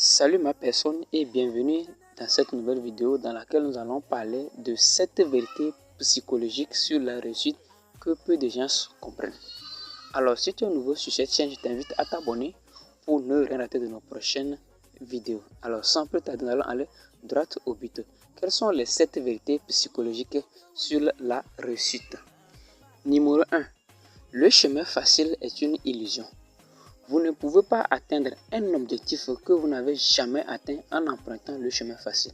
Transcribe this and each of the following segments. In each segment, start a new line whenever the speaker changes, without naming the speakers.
Salut ma personne et bienvenue dans cette nouvelle vidéo dans laquelle nous allons parler de 7 vérités psychologiques sur la réussite que peu de gens comprennent. Alors si tu es nouveau sur cette chaîne, je t'invite à t'abonner pour ne rien rater de nos prochaines vidéos. Alors sans plus tarder, nous allons aller droit au but. Quelles sont les 7 vérités psychologiques sur la réussite? Numéro 1. Le chemin facile est une illusion. Vous ne pouvez pas atteindre un objectif que vous n'avez jamais atteint en empruntant le chemin facile.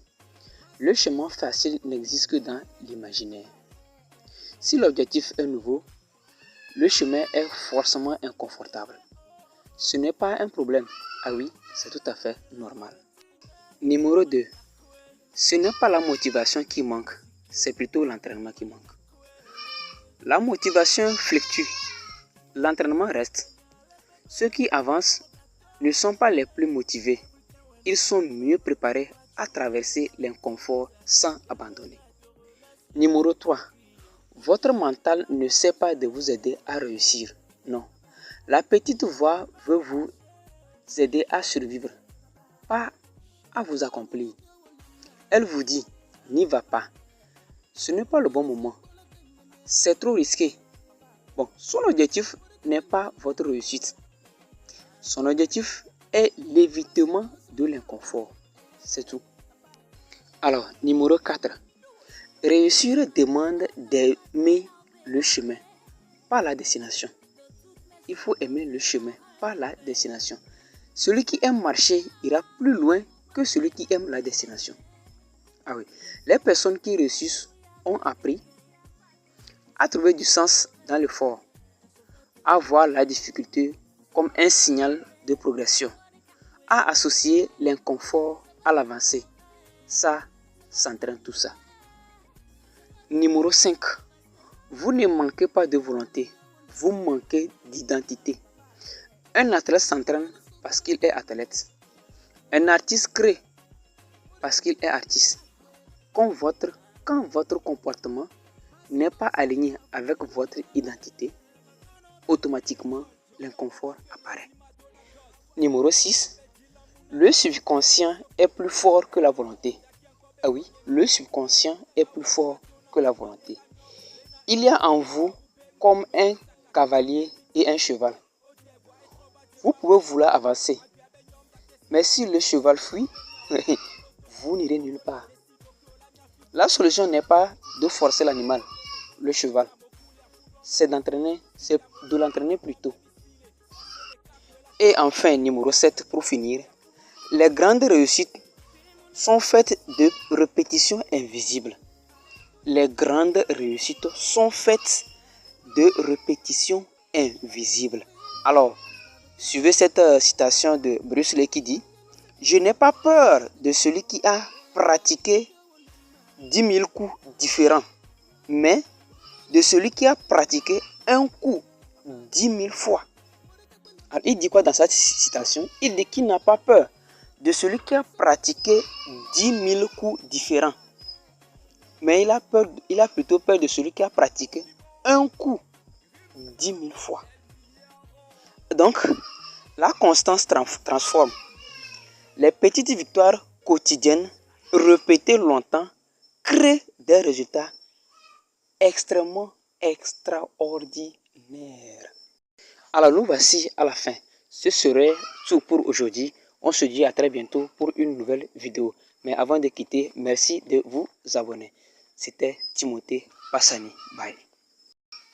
Le chemin facile n'existe que dans l'imaginaire. Si l'objectif est nouveau, le chemin est forcément inconfortable. Ce n'est pas un problème. Ah oui, c'est tout à fait normal. Numéro 2. Ce n'est pas la motivation qui manque, c'est plutôt l'entraînement qui manque. La motivation fluctue, l'entraînement reste. Ceux qui avancent ne sont pas les plus motivés. Ils sont mieux préparés à traverser l'inconfort sans abandonner. Numéro 3. Votre mental ne sait pas de vous aider à réussir. Non. La petite voix veut vous aider à survivre, pas à vous accomplir. Elle vous dit, n'y va pas. Ce n'est pas le bon moment. C'est trop risqué. Bon, son objectif n'est pas votre réussite. Son objectif est l'évitement de l'inconfort. C'est tout. Alors, numéro 4. Réussir demande d'aimer le chemin, pas la destination. Il faut aimer le chemin, pas la destination. Celui qui aime marcher ira plus loin que celui qui aime la destination. Ah oui, les personnes qui réussissent ont appris à trouver du sens dans l'effort, à voir la difficulté comme un signal de progression, à associer l'inconfort à l'avancée. Ça s'entraîne tout ça. Numéro 5. Vous ne manquez pas de volonté, vous manquez d'identité. Un athlète s'entraîne parce qu'il est athlète. Un artiste crée parce qu'il est artiste. Quand votre comportement n'est pas aligné avec votre identité, automatiquement l'inconfort apparaît. Numéro 6. Le subconscient est plus fort que la volonté. Ah oui, le subconscient est plus fort que la volonté. Il y a en vous comme un cavalier et un cheval. Vous pouvez vouloir avancer, mais si le cheval fuit, vous n'irez nulle part. La solution n'est pas de forcer l'animal, le cheval. C'est de l'entraîner plutôt. Et enfin, numéro 7 pour finir. Les grandes réussites sont faites de répétitions invisibles. Les grandes réussites sont faites de répétitions invisibles. Alors, suivez cette citation de Bruce Lee qui dit « Je n'ai pas peur de celui qui a pratiqué 10 000 coups différents, mais de celui qui a pratiqué un coup 10 000 fois. » Alors, il dit quoi dans cette citation? Il dit qu'il n'a pas peur de celui qui a pratiqué 10 000 coups différents. Mais il a plutôt peur de celui qui a pratiqué un coup 10 000 fois. Donc, la constance transforme. Les petites victoires quotidiennes, répétées longtemps, créent des résultats extrêmement extraordinaires. Alors, nous voici à la fin. Ce serait tout pour aujourd'hui. On se dit à très bientôt pour une nouvelle vidéo. Mais avant de quitter, merci de vous abonner. C'était Timothée Passani. Bye.